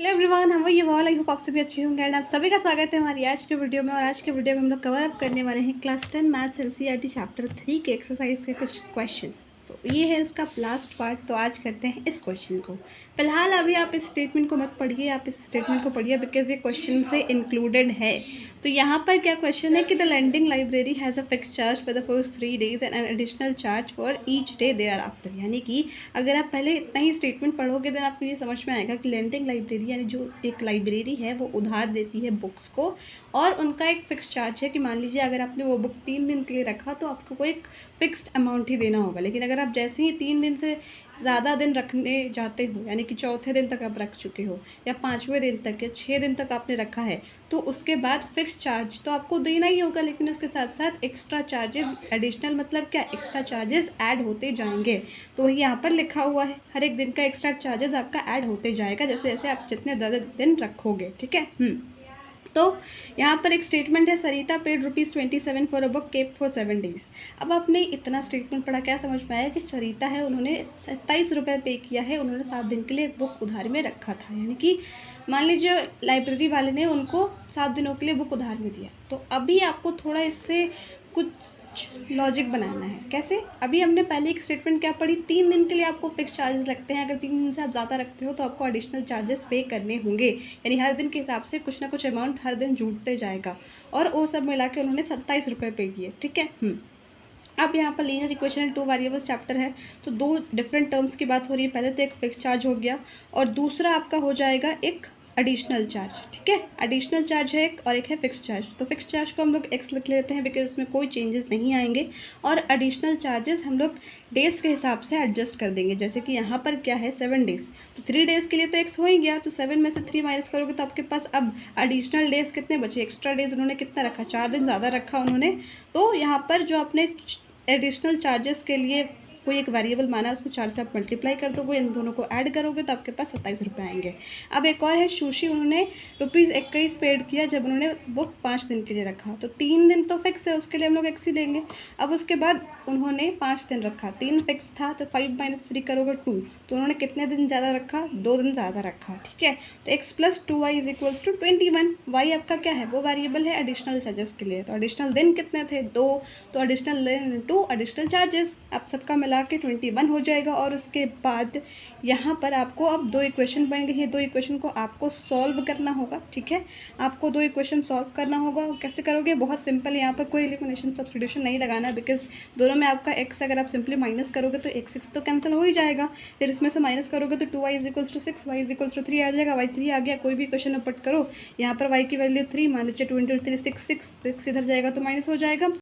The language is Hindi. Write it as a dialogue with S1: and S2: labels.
S1: Hello everyone, how are you all. I hope आप सभी अच्छे होंगे एंड आप सभी का स्वागत है हमारी आज के वीडियो में। और आज के वीडियो में हम लोग कवर अप करने वाले हैं क्लास 10 मैथ्स एनसीईआरटी चैप्टर 3 के एक्सरसाइज के कुछ क्वेश्चंस। तो ये है उसका लास्ट पार्ट। तो आज करते हैं इस क्वेश्चन को। फिलहाल अभी आप इस स्टेटमेंट को मत पढ़िए, आप इस स्टेटमेंट को पढ़िए बिकॉज ये क्वेश्चन से इंक्लूडेड है। तो यहाँ पर क्या क्वेश्चन है कि the lending library has a fix charge for the first 3 days and an additional charge for each day thereafter. यानी कि अगर आप पहले इतना ही स्टेटमेंट पढ़ोगे देन आपको ये समझ में आएगा कि लैंडिंग लाइब्रेरी यानी जो एक लाइब्रेरी है वो उधार देती है बुक्स को, और उनका एक फ़िक्स चार्ज है कि मान लीजिए अगर आपने वो बुक 3 दिन के लिए रखा तो आपको कोई एक फ़िक्स्ड अमाउंट ही देना होगा। लेकिन अगर आप जैसे ही 3 दिन से ज़्यादा दिन रखने जाते हो, यानी कि चौथे दिन तक आप रख चुके हो या 5वें दिन तक या 6 दिन तक आपने रखा है, तो उसके बाद फ़िक्स चार्ज तो आपको देना ही होगा, लेकिन उसके साथ साथ एक्स्ट्रा चार्जेस एडिशनल मतलब क्या, एक्स्ट्रा चार्जेस ऐड होते जाएंगे। तो वही यहाँ पर लिखा हुआ है, हर एक दिन का एक्स्ट्रा चार्जेस आपका ऐड होते जाएगा जैसे जैसे आप जितने ज़्यादा दिन रखोगे। ठीक है। तो यहाँ पर एक स्टेटमेंट है, Sarita paid ₹27 for a book kept for 7 days। अब आपने इतना स्टेटमेंट पढ़ा, क्या समझ में आया कि सरिता है उन्होंने 27 रुपये पे किया है, उन्होंने 7 दिन के लिए एक बुक उधार में रखा था। यानी कि मान लीजिए लाइब्रेरी वाले ने उनको 7 दिनों के लिए बुक उधार में दिया। तो अभी आपको थोड़ा इससे कुछ लॉजिक बनाना है। कैसे? अभी हमने पहले एक स्टेटमेंट क्या पढ़ी, 3 दिन के लिए आपको फिक्स चार्जेस लगते हैं। अगर 3 दिन से आप ज़्यादा रखते हो तो आपको एडिशनल चार्जेस पे करने होंगे, यानी हर दिन के हिसाब से कुछ ना कुछ अमाउंट हर दिन जुड़ते जाएगा। और वो सब मिला के उन्होंने 27 रुपये पे किए। ठीक है। अब यहाँ पर linear equation and 2 variables chapter है, तो 2 डिफरेंट टर्म्स की बात हो रही है। पहले तो एक फिक्स चार्ज हो गया और दूसरा आपका हो जाएगा एक एडिशनल चार्ज। ठीक है, एडिशनल चार्ज है एक और एक है फिक्स चार्ज। तो फिक्स चार्ज को हम लोग एक्स लिख लेते हैं बिकॉज उसमें कोई चेंजेस नहीं आएंगे, और एडिशनल चार्जेस हम लोग डेज़ के हिसाब से एडजस्ट कर देंगे। जैसे कि यहाँ पर क्या है 7 days, तो 3 days के लिए तो एक्स हो ही गया, तो 7 में से 3 माइनस करोगे तो आपके पास अब एडिशनल डेज़ कितने बचे, एक्स्ट्रा डेज़ उन्होंने कितना रखा, 4 दिन ज़्यादा रखा उन्होंने। तो यहाँ पर जो अपने एडिशनल चार्जेस के लिए कोई एक वेरिएबल माना, उसको 4 से आप मल्टीप्लाई कर दोगे, इन दोनों को ऐड करोगे तो आपके पास 27 रुपये आएंगे। अब एक और है सुशी, उन्होंने ₹21 पेड किया जब उन्होंने बुक 5 दिन के लिए रखा। तो 3 दिन तो फिक्स है, उसके लिए हम लोग एक्स ही लेंगे। अब उसके बाद उन्होंने 5 दिन रखा, 3 फिक्स था तो 5 - 3 करोगे 2, तो उन्होंने कितने दिन ज़्यादा रखा, 2 दिन ज़्यादा रखा। ठीक है, तो x + 2y = 21। y आपका क्या है, वो वेरिएबल है एडिशनल चार्जेस के लिए। तो एडिशनल दिन कितने थे, 2, तो एडिशनल दिन इंटू एडिशनल चार्जेस आप सबका मिला के 21 हो जाएगा। और उसके बाद यहाँ पर आपको अब 2 इक्वेशन बन गई है, 2 इक्वेशन को आपको सॉल्व करना होगा। ठीक है, आपको 2 इक्वेशन सॉल्व करना होगा। कैसे करोगे, बहुत सिंपल, यहाँ पर कोई एलिमिनेशन सब्स्टिट्यूशन नहीं लगाना है बिकॉज दोनों में आपका x अगर आप सिंपली माइनस करोगे तो x तो कैंसिल हो ही जाएगा, फिर इसमें से माइनस करोगे तो 2y = 6, y = 3 आ जाएगा। y 3 आ गया, कोई भी क्वेश्चन पुट करो, यहाँ पर y की वैल्यू 3, मान लीजिए 2 × 3 6, 6 इधर जाएगा तो माइनस हो जाएगा।